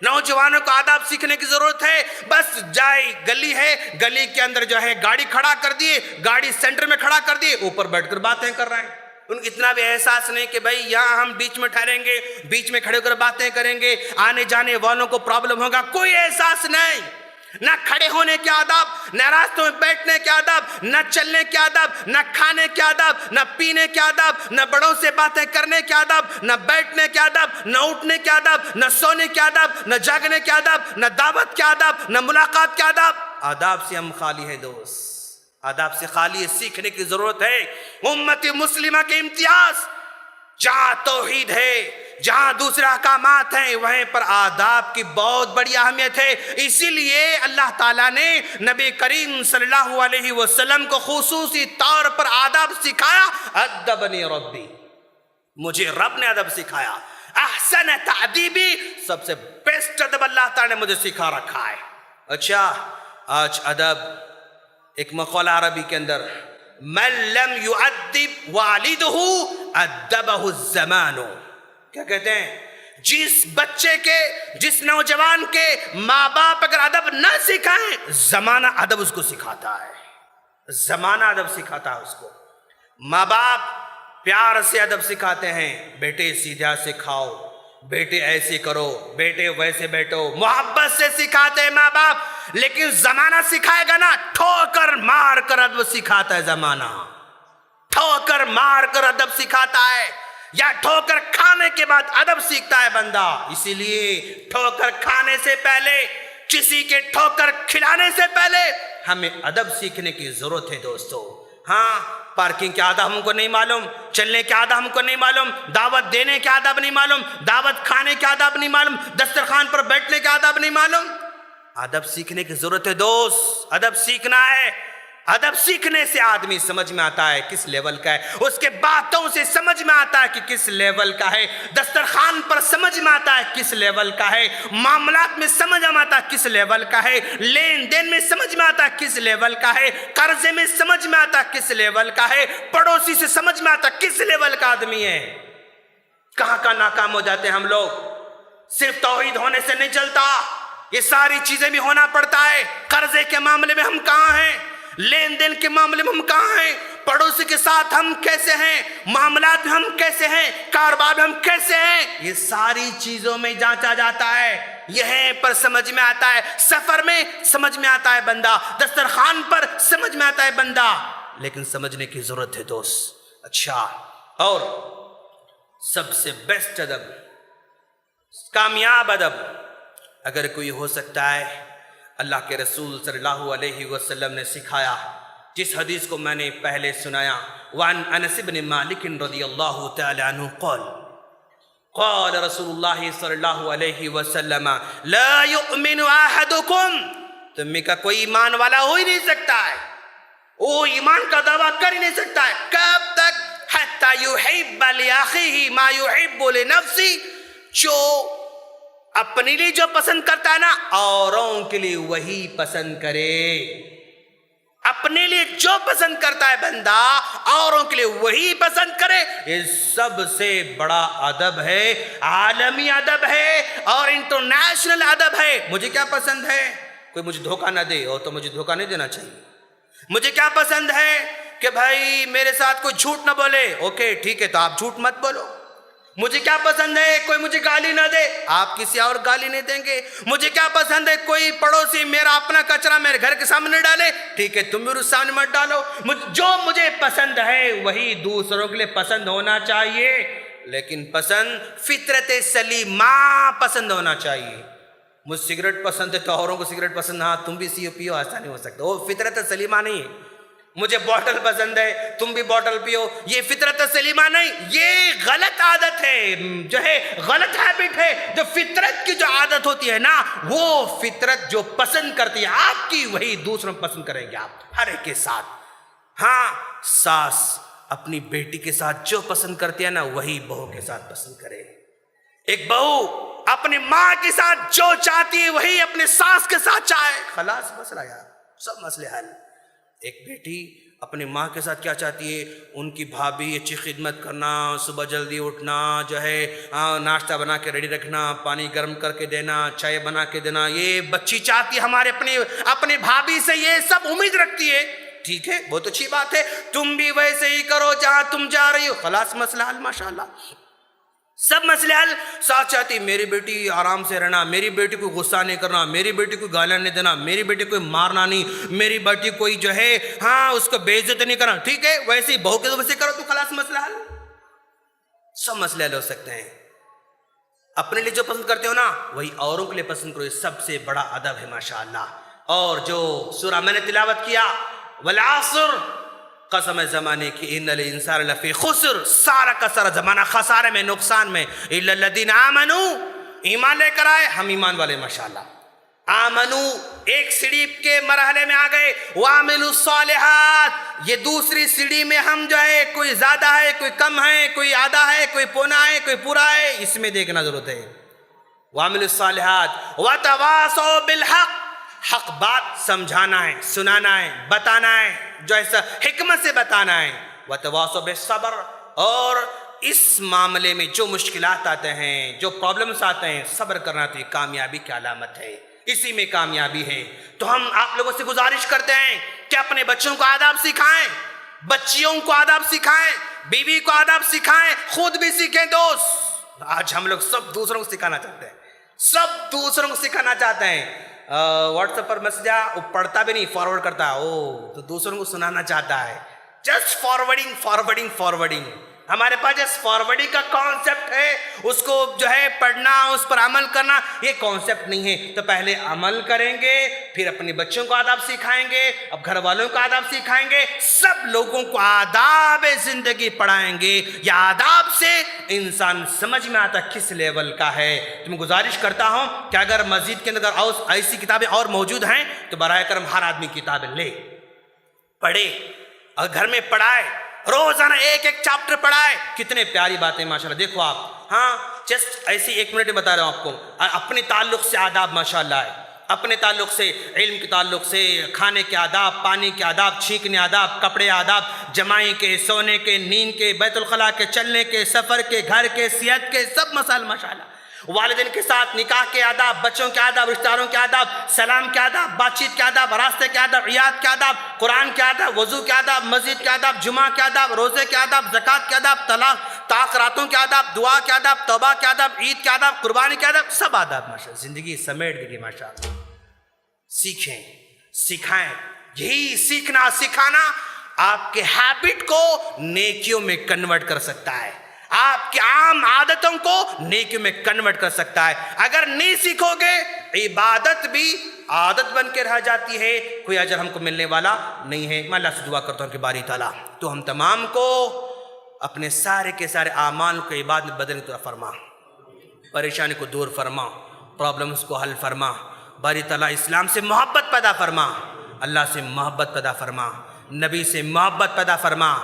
نوجوانوں کو آداب سیکھنے کی ضرورت ہے. بس جائے گلی ہے, گلی کے اندر جو ہے گاڑی کھڑا کر دیے, گاڑی سینٹر میں کھڑا کر دیے, اوپر بیٹھ کر باتیں کر رہے ہیں. ان کو اتنا بھی احساس نہیں کہ بھائی یہاں ہم بیچ میں ٹھہریں گے, بیچ میں کھڑے ہو کر باتیں کریں گے, آنے جانے والوں کو پرابلم ہوگا. کوئی احساس نہیں. نہ کھڑے ہونے کے آداب, نہ راستوں میں بیٹھنے کے آداب, نہ چلنے کے آداب, نہ کھانے کے آداب, نہ پینے کے آداب, نہ بڑوں سے باتیں کرنے کے آداب, نہ بیٹھنے کے آداب, نہ اٹھنے کے آداب, نہ سونے کے آداب, نہ جاگنے کے آداب, نہ دعوت کے آداب, نہ ملاقات کے آداب. آداب سے ہم خالی ہیں دوست, آداب سے خالی ہے. سیکھنے کی ضرورت ہے. امت مسلمہ کے امتیاز, جہاں توحید ہے, جہاں دوسرے احکامات ہیں, وہیں پر آداب کی بہت بڑی اہمیت ہے. اسی لیے اللہ تعالیٰ نے نبی کریم صلی اللہ علیہ وسلم کو خصوصی طور پر آداب سکھایا. ادبنی ربی, مجھے رب نے ادب سکھایا. احسن تعدیبی, سب سے بیسٹ ادب اللہ تعالیٰ نے مجھے سکھا رکھا ہے. اچھا, آج ادب, ایک مقولہ عربی کے اندر, من لم يؤدب والده ادبه الزمان, کیا کہتے ہیں، جس بچے کے، جس نوجوان کے ماں باپ اگر ادب نہ سکھائیں، زمانہ ادب اس کو سکھاتا ہے، زمانہ ادب سکھاتا ہے اس کو۔ ماں باپ پیار سے ادب سکھاتے ہیں، بیٹے سیدھا سے کھاؤ، بیٹے ایسے کرو، بیٹے ویسے بیٹھو، محبت سے سکھاتے ہیں ماں باپ۔ لیکن زمانہ سکھائے گا نا، ٹھوکر مار کر ادب سکھاتا ہے زمانہ، ٹھوکر مار کر ادب سکھاتا ہے، یا ٹھوکر کھانے کے بعد ادب سیکھتا ہے بندہ۔ اسی لیے ٹھوکر کھانے سے پہلے، کسی کے ٹھوکر کھلانے سے پہلے ہمیں ادب سیکھنے کی ضرورت ہے دوستو۔ ہاں، پارکنگ کے آداب ہم کو نہیں معلوم، چلنے کے آداب ہم کو نہیں معلوم، دعوت دینے کے آداب نہیں معلوم، دعوت کھانے کے آداب نہیں معلوم، دسترخوان پر بیٹھنے کے آداب نہیں معلوم۔ ادب سیکھنے کی ضرورت ہے دوست، ادب سیکھنا ہے۔ ادب سیکھنے سے آدمی سمجھ میں آتا ہے کس لیول کا ہے، اس کے باتوں سے سمجھ میں آتا ہے کہ کس لیول کا ہے، دسترخوان پر سمجھ میں آتا ہے کس لیول کا ہے، معاملات میں سمجھ میں آتا ہے کس لیول کا ہے، لین دین میں سمجھ میں آتا ہے کس لیول کا ہے، قرضے میں سمجھ میں آتا ہے کس لیول کا ہے، پڑوسی سے سمجھ میں آتا ہے کس لیول کا آدمی ہے۔ کہاں ناکام ہو جاتے ہیں ہم لوگ، صرف توحید ہونے سے نہیں چلتا، یہ ساری چیزیں بھی ہونا پڑتا ہے۔ قرضے کے معاملے میں ہم کہاں ہیں، لین دین کے معاملے میں ہم کہاں ہیں، پڑوسی کے ساتھ ہم کیسے ہیں، معاملات میں ہم کیسے ہیں، کاروبار میں ہم کیسے ہیں، یہ ساری چیزوں میں جانچا جاتا ہے، یہیں پر سمجھ میں آتا ہے، سفر میں سمجھ میں آتا ہے بندہ، دسترخوان پر سمجھ میں آتا ہے بندہ، لیکن سمجھنے کی ضرورت ہے دوست۔ اچھا، اور سب سے بیسٹ ادب، کامیاب ادب اگر کوئی ہو سکتا ہے، اللہ کے رسول صلی اللہ علیہ وسلم نے سکھایا، جس حدیث کو میں نے پہلے سنایا، وعن انس بن مالک رضی اللہ تعالی عنہ قال قال رسول اللہ صلی اللہ علیہ وسلم لا یؤمن احدکم، تم میں کا کوئی ایمان والا ہو ہی نہیں سکتا ہے، وہ ایمان کا دعویٰ کر ہی نہیں سکتا ہے، کب تک، حتی یحب لاخیہ ما یحب لنفسہ، جو اپنے لیے جو پسند کرتا ہے نا، اوروں کے لیے وہی پسند کرے۔ اپنے لیے جو پسند کرتا ہے بندہ، اوروں کے لیے وہی پسند کرے۔ یہ سب سے بڑا ادب ہے، عالمی ادب ہے اور انٹرنیشنل ادب ہے۔ مجھے کیا پسند ہے، کوئی مجھے دھوکہ نہ دے، اور تو مجھے دھوکہ نہیں دینا چاہیے۔ مجھے کیا پسند ہے کہ بھائی میرے ساتھ کوئی جھوٹ نہ بولے، اوکے ٹھیک ہے، تو آپ جھوٹ مت بولو۔ مجھے کیا پسند ہے، کوئی مجھے گالی نہ دے، آپ کسی اور گالی نہیں دیں گے۔ مجھے کیا پسند ہے، کوئی پڑوسی میرا اپنا کچرا میرے گھر کے سامنے ڈالے، ٹھیک ہے تم میرے سامنے مت ڈالو۔ جو مجھے پسند ہے وہی دوسروں کے لیے پسند ہونا چاہیے، لیکن پسند فطرت سلیمہ پسند ہونا چاہیے۔ مجھے سگریٹ پسند ہے تو اوروں کو سگریٹ پسند، ہاں تم بھی پیو، ایسا نہیں ہو سکتا، وہ فطرت سلیمہ نہیں ہے۔ مجھے بوٹل پسند ہے، تم بھی بوٹل پیو، یہ فطرت سلیمہ نہیں، یہ غلط عادت ہے، جو ہے غلط ہیبٹ ہے۔ جو فطرت کی جو عادت ہوتی ہے نا، وہ فطرت جو پسند کرتی ہے آپ کی، وہی دوسروں پسند کریں گے آپ، ہر ایک کے ساتھ۔ ہاں، ساس اپنی بیٹی کے ساتھ جو پسند کرتی ہے نا، وہی بہو کے ساتھ پسند کرے۔ ایک بہو اپنی ماں کے ساتھ جو چاہتی ہے وہی اپنے ساس کے ساتھ چاہے، خلاص مسئلہ یار، سب مسئلے حل۔ ایک بیٹی اپنی ماں کے ساتھ کیا چاہتی ہے، ان کی بھابھی اچھی خدمت کرنا، صبح جلدی اٹھنا، جو ہے ناشتہ بنا کے ریڈی رکھنا، پانی گرم کر کے دینا، چائے بنا کے دینا، یہ بچی چاہتی ہے ہمارے اپنے بھابھی سے، یہ سب امید رکھتی ہے، ٹھیک ہے بہت اچھی بات ہے، تم بھی ویسے ہی کرو جہاں تم جا رہی ہو، خلاص مسئلہ حل، ماشاءاللہ سب مسئلے حل۔ ساتھ چاہتی میری بیٹی آرام سے رہنا، میری بیٹی کو غصہ نہیں کرنا، میری بیٹی کو گالیاں نہیں دینا، میری بیٹی کو مارنا نہیں، میری بیٹی کوئی جو ہے ہاں اس کو بے عزت نہیں کرنا، ٹھیک ہے ویسے ہی بہو کے ویسے کرو تو خلاص مسئلہ حل۔ سب مسئلے حل ہو سکتے ہیں۔ اپنے لیے جو پسند کرتے ہو نا، وہی اوروں کے لیے پسند کرو، یہ سب سے بڑا ادب ہے ماشاءاللہ۔ اور جو سورہ میں نے تلاوت کیا، والعصر، قسم زمانے کی، ان الانسان لفی خسر، سارا کا سارا زمانہ خسارے میں، نقصان میں، الا الذین آمنوا، ایمان لے کر آئے، ہم ایمان والے ماشاءاللہ۔ آمنو ایک سیڑھی کے مرحلے میں آ گئے، وعملوا الصالحات، یہ دوسری سیڑھی میں ہم جو ہے کوئی زیادہ ہے، کوئی کم ہے، کوئی آدھا ہے، کوئی پونا ہے، کوئی پورا ہے، اس میں دیکھنا ضرورت ہے۔ وعملوا الصالحات وتواصوا بالحق، حق بات سمجھانا ہے، سنانا ہے، بتانا ہے، جو ایسا حکمت سے بتانا ہے۔ وتواصوا بالصبر، اور اس معاملے میں جو مشکلات آتے ہیں، جو پرابلمز آتے ہیں، صبر کرنا تو یہ کامیابی کی علامت ہے، اسی میں کامیابی ہے۔ تو ہم آپ لوگوں سے گزارش کرتے ہیں کہ اپنے بچوں کو آداب سکھائیں، بچیوں کو آداب سکھائیں، بیوی کو آداب سکھائیں، خود بھی سیکھیں۔ دوست آج ہم لوگ سب دوسروں کو سکھانا چاہتے ہیں، سب دوسروں کو سکھانا چاہتے ہیں۔ واٹس ایپ پر میسج وہ پڑھتا بھی نہیں، فارورڈ کرتا ہے، تو دوسروں کو سنانا چاہتا ہے۔ Just forwarding forwarding forwarding. ہمارے پاس جس فارورڈنگ کا کانسیپٹ ہے، اس کو جو ہے پڑھنا، اس پر عمل کرنا، یہ کانسیپٹ نہیں ہے۔ تو پہلے عمل کریں گے، پھر اپنے بچوں کو آداب سکھائیں گے، اب گھر والوں کو آداب سکھائیں گے، سب لوگوں کو آداب زندگی پڑھائیں گے۔ یہ آداب سے انسان سمجھ میں آتا کس لیول کا ہے۔ تو میں گزارش کرتا ہوں کہ اگر مسجد کے اندر ایسی کتابیں اور موجود ہیں تو براہ کرم ہر آدمی کتابیں لے، پڑھے اور گھر میں پڑھائے، روزانہ ایک ایک چیپٹر پڑھائے۔ کتنے پیاری باتیں ماشاءاللہ، دیکھو آپ، ہاں جسٹ ایسی 1 منٹ میں بتا رہا ہوں آپ کو۔ اپنے تعلق سے آداب ماشاءاللہ ہے، اپنے تعلق سے، علم کے تعلق سے، کھانے کے آداب، پانی کے آداب، چھینکنے آداب، کپڑے آداب، جمائی کے، سونے کے، نیند کے، بیت الخلاء کے، چلنے کے، سفر کے، گھر کے، صحت کے، سب مسائل ماشاءاللہ۔ والدین کے ساتھ نکاح کے آداب، بچوں کے آداب، رشتہ داروں کے آداب، سلام کے آداب، بات چیت کے آداب، راستے کے آداب، عیاد کے آداب، قرآن کے آداب، وضو کے آداب، مسجد کے آداب، جمعہ کے آداب، روزے کے آداب، زکوٰۃ کے آداب، طلاق راتوں کے آداب، دعا کے آداب، توبہ کے آداب، عید کے آداب، قربانی کے آداب، سب آداب ماشاءاللہ۔ زندگی سمیٹ دے گی ماشاءاللہ۔ سیکھیں، سکھائیں، یہی سیکھنا سکھانا آپ کے ہیبٹ کو نیکیوں میں کنورٹ کر سکتا ہے، آپ کی عام عادتوں کو نیکیوں میں کنورٹ کر سکتا ہے۔ اگر نہیں سیکھو گے، عبادت بھی عادت بن کے رہ جاتی ہے، کوئی اجر ہم کو ملنے والا نہیں ہے۔ میں اللہ سے دعا کرتا ہوں کہ باری تعالیٰ تو ہم تمام کو اپنے سارے کے سارے اعمال کو عبادت میں بدلنے کی طرف فرما، پریشانی کو دور فرما، پرابلمز کو حل فرما۔ باری تعالیٰ اسلام سے محبت پیدا فرما، اللہ سے محبت پیدا فرما، نبی سے محبت پیدا فرما،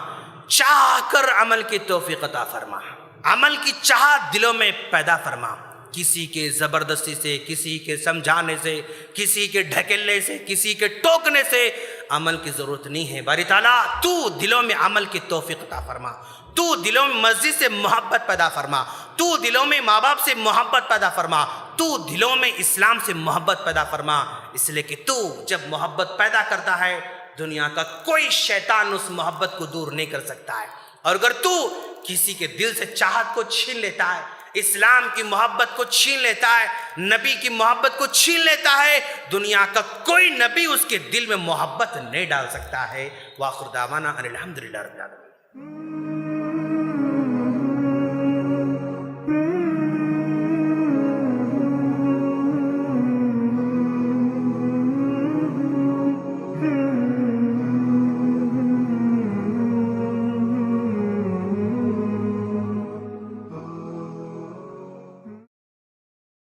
چاہ کر عمل کی توفیق عطا فرما، عمل کی چاہت دلوں میں پیدا فرما۔ کسی کے زبردستی سے، کسی کے سمجھانے سے، کسی کے ڈھکیلنے سے، کسی کے ٹوکنے سے عمل کی ضرورت نہیں ہے۔ باری تعالیٰ تو دلوں میں عمل کی توفیق عطا فرما، تو دلوں میں مسجد سے محبت پیدا فرما، تو دلوں میں ماں باپ سے محبت پیدا فرما، تو دلوں میں اسلام سے محبت پیدا فرما۔ اس لیے کہ تو جب محبت پیدا کرتا ہے، دنیا کا کوئی شیطان اس محبت کو دور نہیں کر سکتا ہے۔ اور اگر تو کسی کے دل سے چاہت کو چھین لیتا ہے، اسلام کی محبت کو چھین لیتا ہے، نبی کی محبت کو چھین لیتا ہے، دنیا کا کوئی نبی اس کے دل میں محبت نہیں ڈال سکتا ہے۔ وآخر دعوانا ان الحمدللہ رب العالمین۔